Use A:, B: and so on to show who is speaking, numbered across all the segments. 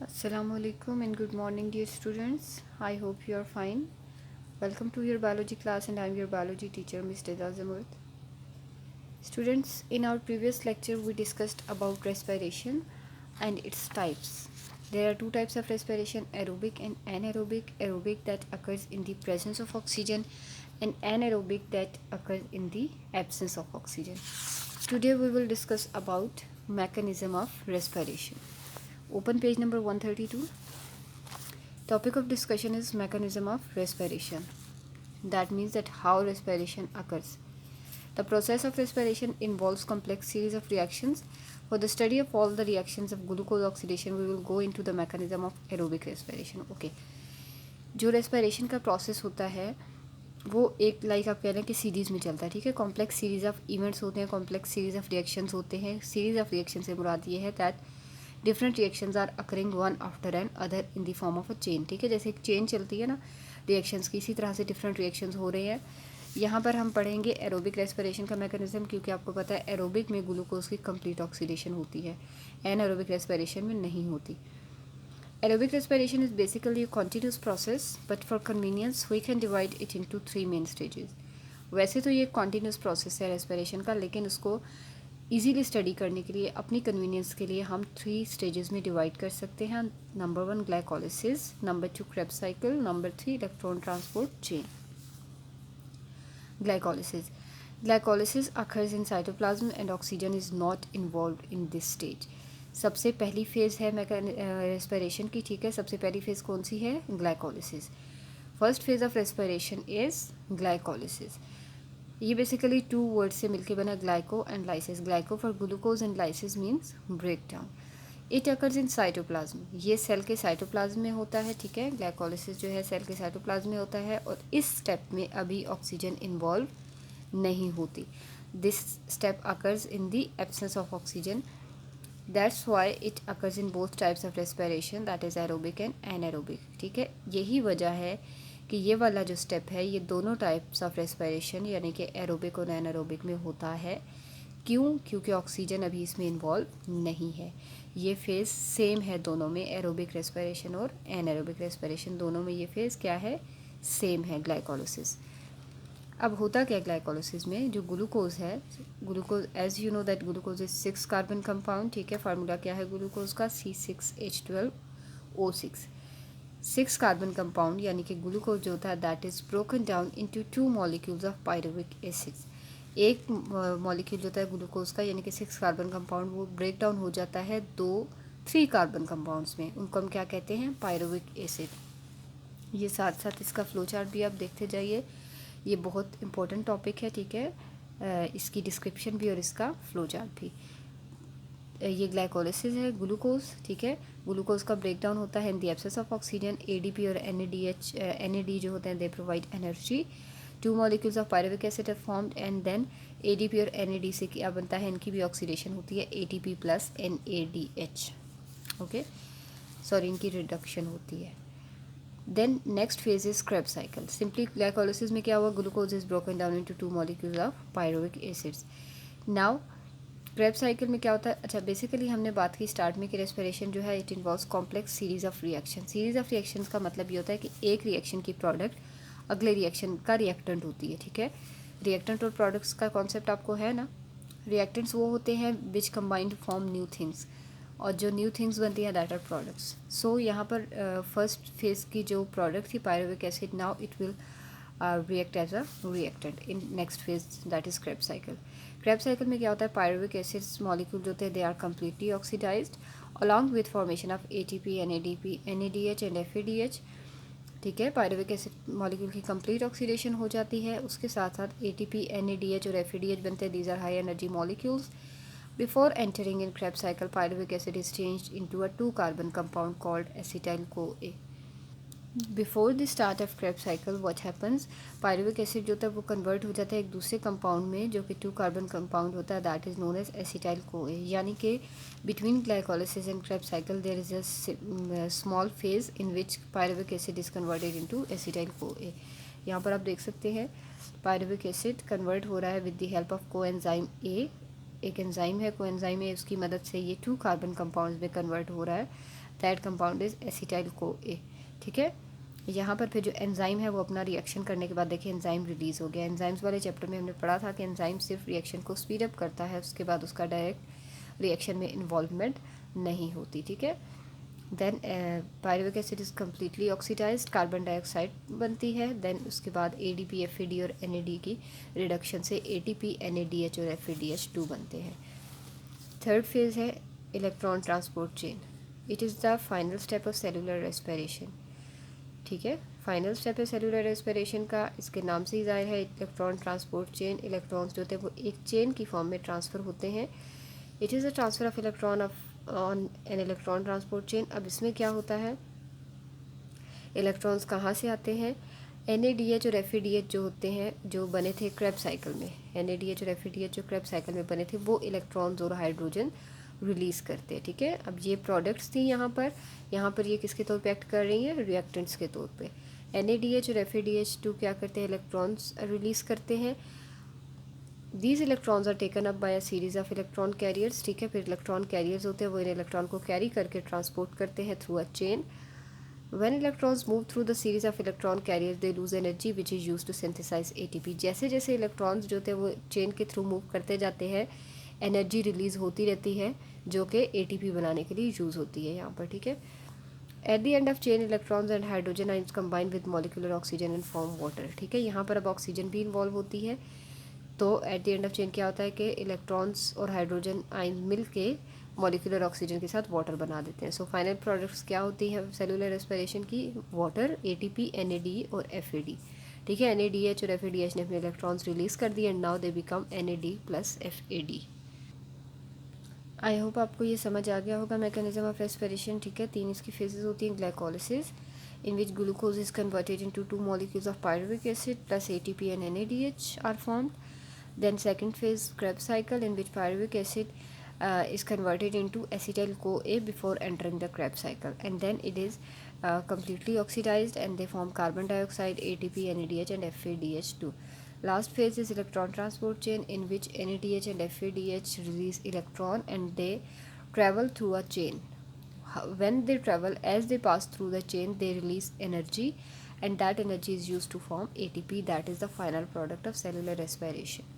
A: Assalamualaikum and good morning dear students. I hope you are fine. Welcome to your biology class and I am your biology teacher Ms. Deda Zamurd. Students, in our previous lecture we discussed about respiration and its types. There are two types of respiration, aerobic and anaerobic. Aerobic that occurs in the presence of oxygen and anaerobic that occurs in the absence of oxygen. Today we will discuss about mechanism of respiration. Open page number 132. Topic of discussion is mechanism of respiration. That means that how respiration occurs. The process of respiration involves complex series of reactions. For the study of all the reactions of glucose oxidation, we will go into the mechanism of aerobic respiration. Okay. जो respiration का process होता है वो एक like आप कह रहे हैं कि सीरीज़ में चलता है, ठीक है. कॉम्प्लेक्स सीरीज़ ऑफ इवेंट्स होते हैं, कॉम्प्लेक्स सीरीज़ ऑफ रिएक्शंस होते हैं. सीरीज़ ऑफ रिएक्शन से मुराद ये है that different reactions are occurring one after another in the form of a chain, ठीक है. जैसे एक चेन चलती है ना रिएक्शंस की, इसी तरह से डिफरेंट रिएक्शंस हो रहे हैं. यहाँ पर हम पढ़ेंगे एरोबिक रेस्पिरेशन का मैकेनिज्म, क्योंकि आपको पता है एरोबिक में ग्लूकोज की कंप्लीट ऑक्सीडेशन होती है, एनारोबिक रेस्पिरेशन में नहीं होती. Aerobic respiration is basically a continuous process, but for convenience we can divide it into three main stages. वैसे तो ये continuous process है respiration का, लेकिन उसको easily study करने के लिए अपनी convenience के लिए हम 3 stages में divide कर सकते हैं. Number 1 glycolysis, number 2 Krebs cycle, number 3 electron transport chain. Glycolysis. Glycolysis occurs in cytoplasm and oxygen is not involved in this stage. सबसे पहली फेज़ है रेस्पिरेशन की, ठीक है. सबसे पहली फेज़ कौन सी है? Glycolysis. First phase of respiration is glycolysis. ये बेसिकली 2 वर्ड से मिलके बना, glyco and lysis. Glyco for glucose and lysis means break down. It occurs in cytoplasm. ये सेल के साइटोप्लाज्म में होता है, ठीक है. ग्लाइकोलिसिस जो है सेल के साइटोप्लाज्म में होता है और इस स्टेप में अभी ऑक्सीजन इन्वॉल्व नहीं होती. This step occurs in the absence of oxygen. That's why it occurs in both types of respiration, that is aerobic and anaerobic, ठीक है. यही वजह है कि ये वाला जो स्टेप है ये दोनों टाइप्स ऑफ रेस्पिरेशन यानी कि एरोबिक और एनारोबिक में होता है. क्यों? क्योंकि ऑक्सीजन अभी इसमें इन्वॉल्व नहीं है. ये फेज़ सेम है दोनों में, एरोबिक रेस्पिरेशन और एनारोबिक रेस्पिरेशन दोनों में ये फेज़ क्या है? सेम है, ग्लाइकोलिसिस. अब होता क्या ग्लाइकोलिसिस में? जो ग्लूकोज है, glucose as you know that glucose is 6 carbon compound, ठीक है. फार्मूला क्या है ग्लूकोज का? C6H12O6. 6 कार्बन कंपाउंड यानी कि ग्लूकोज जो होता है that is broken down into 2 molecules of pyruvic acids. एक मॉलिक्यूल जो होता है ग्लूकोज का यानी कि 6 कार्बन कंपाउंड, वो ब्रेक डाउन हो जाता है 3 कार्बन कंपाउंड्स में. उनको हम क्या कहते हैं? Pyruvic acid. ये साथ साथ इसका फ्लो चार्ट भी आप देखते जाइए, ये बहुत इंपॉर्टेंट टॉपिक है, ठीक है. इसकी डिस्क्रिप्शन भी और इसका फ्लो चार्ट भी. ये ग्लाइकोलिसिस है ग्लूकोज, ठीक है. ग्लूकोज का ब्रेकडाउन होता है in the absence of oxygen. ADP और एनएडी जो होते हैं they provide energy. 2 molecules of pyruvic acid are formed and then ADP और एनएडी से क्या बनता है? इनकी भी ऑक्सीडेशन होती है, ATP plus NADH. Okay, sorry, इनकी रिडक्शन होती है. Then next phase is Krebs cycle. Simply glycolysis में क्या हुआ? Glucose is broken down into 2 molecules of pyruvic acids. Now Krebs cycle में क्या होता है? अच्छा, बेसिकली हमने बात की स्टार्ट में कि रेस्पिरेशन जो है it involves complex series of reaction. Series of reactions का मतलब ये होता है कि एक रिएक्शन की प्रोडक्ट अगले रिएक्शन का रिएक्टेंट होती है, ठीक है. रिएक्टेंट और प्रोडक्ट्स का कॉन्सेप्ट आपको है ना. रिएक्टेंट्स वो होते हैं विच कंबाइंड फॉर्म न्यू थिंग्स, और जो न्यू थिंग्स बनती हैं दैट आर प्रोडक्ट्स. सो यहाँ पर फर्स्ट फेज़ की जो प्रोडक्ट थी pyruvic acid, now it will react as a reactant in next phase that is Krebs cycle. Krebs cycle में क्या होता है? पायरुविक एसिड्स मॉलिक्यूल जो होते हैं they are completely oxidized along with formation of ATP, NADP, NADH and FADH, ठीक है. Pyruvic acid molecule की कंप्लीट ऑक्सीडेशन हो जाती है, उसके साथ साथ एटीपी, एनएडीएच और एफएडीएच बनते हैं. These are high energy molecules. Before entering in Krebs cycle, pyruvic acid is changed into a 2 carbon compound called acetyl-CoA. Before the start of Krebs cycle, what happens? Pyruvic acid जो होता है वो convert हो जाता है एक दूसरे compound में जो कि 2 carbon compound होता है, that is known as acetyl-CoA. यानी कि between glycolysis and Krebs cycle there is a small phase in which pyruvic acid is converted into acetyl-CoA. यहाँ पर आप देख सकते हैं pyruvic acid convert हो रहा है with the help of coenzyme A एक एंजाइम है, कोएंजाइम है, उसकी मदद से ये 2 कार्बन कंपाउंड्स में कन्वर्ट हो रहा है। That compound is acetyl CoA। ठीक है, यहाँ पर फिर जो एंजाइम है वो अपना रिएक्शन करने के बाद देखिए एंजाइम रिलीज़ हो गया। एंजाइम्स वाले चैप्टर में हमने पढ़ा था कि एंजाइम सिर्फ रिएक्शन को स्पीड अप करता है, उसके बाद उसका डायरेक्ट रिएक्शन में इन्वॉल्वमेंट नहीं होती। ठीक है, then pyruvic acid is completely oxidized, carbon dioxide बनती है। देन उसके बाद ADP, FAD और NAD की रिडक्शन से ATP, NADH और FADH2 बनते हैं। थर्ड फेज है electron transport chain. It is the final step of cellular respiration. ठीक है, फाइनल स्टेप है सेलुलर रेस्पिरेशन का, इसके नाम से ही जाहिर है इलेक्ट्रॉन ट्रांसपोर्ट चेन। इलेक्ट्रॉन्स जो होते हैं वो एक चेन की फॉर्म में ट्रांसफ़र होते हैं। It is a transfer of electron on an electron transport chain. अब इसमें क्या होता है, इलेक्ट्रॉन्स कहाँ से आते हैं, NADH और FADH जो होते हैं, जो बने थे क्रेब्स साइकिल में, NADH और FADH जो क्रेब्स साइकिल में बने थे वो इलेक्ट्रॉन्स और हाइड्रोजन रिलीज़ करते हैं। ठीक है, अब ये प्रोडक्ट्स थी यहाँ पर ये किसके तौर पे एक्ट कर रही हैं, रिएक्टेंट्स के तौर पे। NADH और FADH2 क्या करते हैं, इलेक्ट्रॉन्स रिलीज़ करते हैं। These electrons are taken up by a series of electron carriers. ठीक है, फिर इलेक्ट्रॉन कैरियर्स होते हैं, वो इन इलेक्ट्रॉन को कैरी करके ट्रांसपोर्ट करते हैं through a chain. When electrons move through the series of electron carriers, they lose energy which is used to synthesize ATP। जैसे जैसे इलेक्ट्रॉन्स जो थे वो चेन के थ्रू मूव करते जाते हैं, एनर्जी रिलीज़ होती रहती है जो कि ATP बनाने के लिए यूज़ होती है यहाँ पर। ठीक है, at the end of chain electrons and hydrogen ions combine with molecular oxygen and form water. ठीक है, यहाँ पर अब ऑक्सीजन भी इन्वॉल्व होती है, तो at the end of chain क्या होता है कि इलेक्ट्रॉन्स और हाइड्रोजन आयन मिल के मॉलिक्यूलर ऑक्सीजन के साथ वाटर बना देते हैं। सो फाइनल प्रोडक्ट्स क्या होती हैं सेलुलर रेस्पिरेशन की, वाटर, ATP, NAD और FAD। ठीक है, NADH और FADH ने अपने इलेक्ट्रॉन्स रिलीज़ कर दिए and now they become NAD plus FAD। I hope आपको ये समझ आ गया होगा मैकेनिज्म ऑफ रेस्पिरेशन। ठीक है, 3 इसकी फेजेस होती हैं। Glycolysis in which glucose is converted into 2 molecules of pyruvic acid plus ATP and NADH are formed. Then second phase Krebs cycle in which pyruvic acid is converted into acetyl CoA before entering the Krebs cycle, and then it is completely oxidized and they form carbon dioxide, ATP, NADH and FADH2. Last phase is electron transport chain in which NADH and FADH release electron and they travel through a chain. When they travel, as they pass through the chain, they release energy and that energy is used to form ATP, that is the final product of cellular respiration.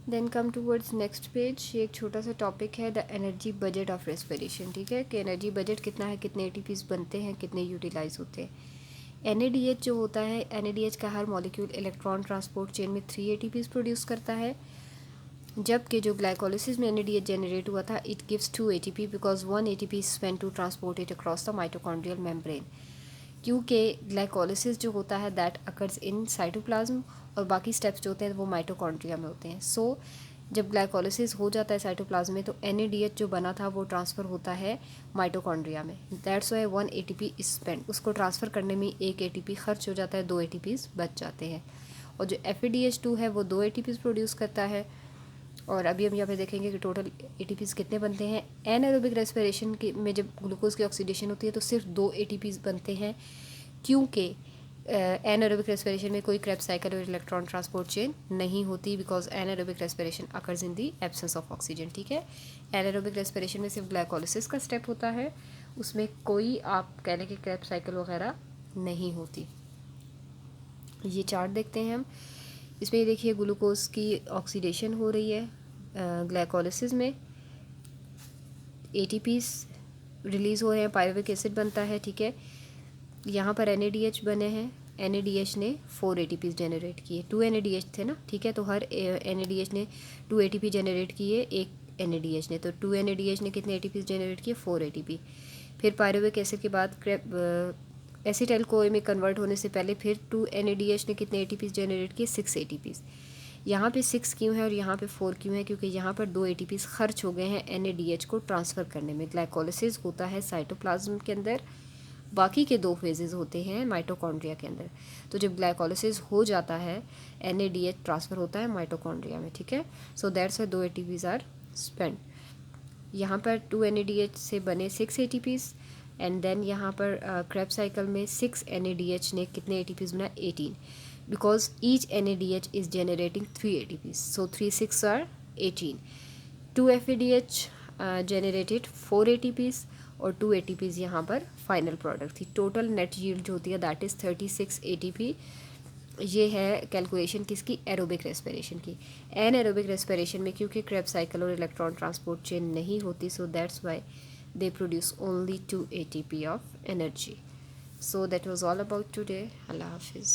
A: Then come towards next page। ये एक छोटा सा topic है the energy budget of respiration. ठीक है, कि energy budget कितना है, कितने ATPs बनते हैं, कितने यूटिलाइज होते हैं। NADH जो होता है, NADH का हर मॉलिक्यूल इलेक्ट्रॉन ट्रांसपोर्ट चेन में 3 ATPs प्रोड्यूस करता है, जबकि जो ग्लाइकोलिसिस में NADH जनरेट हुआ था it gives 2 ATP because 1 ATP is spent to transport it across the mitochondrial membrane. क्योंकि ग्लाइकोलिसिस जो होता है दैट अकर्स इन साइटोप्लाज्म और बाकी स्टेप्स जो होते हैं वो माइटोकॉन्ड्रिया में होते हैं। सो जब ग्लाइकोलिसिस हो जाता है साइटोप्लाज्म में तो NADH जो बना था वो ट्रांसफ़र होता है माइटोकॉन्ड्रिया में। That's why 1 ATP is spent, उसको ट्रांसफ़र करने में 1 ATP खर्च हो जाता है, 2 ATPs बच जाते हैं। और जो FADH2 है वो 2 ATPs प्रोड्यूस करता है। और अभी हम यहाँ पे देखेंगे कि टोटल ATPs कितने बनते हैं। एनारोबिक रेस्पिरेशन की में जब ग्लूकोज की ऑक्सीडेशन होती है तो सिर्फ 2 ATPs बनते हैं, क्योंकि एनारोबिक रेस्पिरेशन में कोई क्रेब्स साइकिल और इलेक्ट्रॉन ट्रांसपोर्ट चेन नहीं होती because anaerobic respiration occurs in the absence of oxygen. ठीक है, एनारोबिक रेस्पिरेशन में सिर्फ ग्लाइकोलिसिस का स्टेप होता है, उसमें कोई आप कह लें कि क्रेब्स साइकिल वगैरह नहीं होती। ये चार्ट देखते हैं हम, इसमें देखिए ग्लूकोज की ऑक्सीडेशन हो रही है ग्लाइकोलिसिस में, ATPs रिलीज़ हो रहे हैं, पायरुविक एसिड बनता है। ठीक है, यहाँ पर NADH बने हैं, NADH ने 4 ATPs जनरेट किए, 2 NADH थे ना। ठीक है, तो हर NADH ने 2 ATP जनरेट किए, एक NADH ने, तो 2 NADH ने कितने ATPs जनरेट किए, 4 ATP। फिर पायरुविक एसिड के बाद एसिटाइल CoA में कन्वर्ट होने से पहले फिर 2 NADH ने कितने ATPs जनरेट किए, 6 ATPs। यहाँ पे 6 क्यों है और यहाँ पे 4 क्यों है, क्योंकि यहाँ पर 2 ATPs खर्च हो गए हैं NADH को ट्रांसफ़र करने में। ग्लाइकोलिसिस होता है साइटोप्लाज्म के अंदर, बाकी के 2 फेजेस होते हैं माइटोकॉन्ड्रिया के अंदर। तो जब ग्लाइकोलिसिस हो जाता है NADH ट्रांसफ़र होता है माइटोकॉन्ड्रिया में। ठीक है, so that's why 2 ATPs are spend. यहाँ पर 2 NADH से बने 6 ATPs एंड देन यहाँ पर क्रेब्स साइकिल में 6 NADH ने कितने ATPs बनाए, 18, because each NADH is generating 3 ATPs, so 3 6 are 18. 2 FADH generated 4 ATPs और 2 ATPs यहाँ पर फाइनल प्रोडक्ट थी। टोटल नेट यील्ड जो होती है दैट इज़ 36 ATP। ये है कैलकुलेशन किसकी, एरोबिक रेस्पिरेशन की। एन एरोबिक रेस्पिरेशन में क्योंकि क्रेब्स साइकिल और इलेक्ट्रॉन ट्रांसपोर्ट चेन नहीं होती, सो that's Y they produce only 2 ATP of energy. So that was all about today. Allah Hafiz.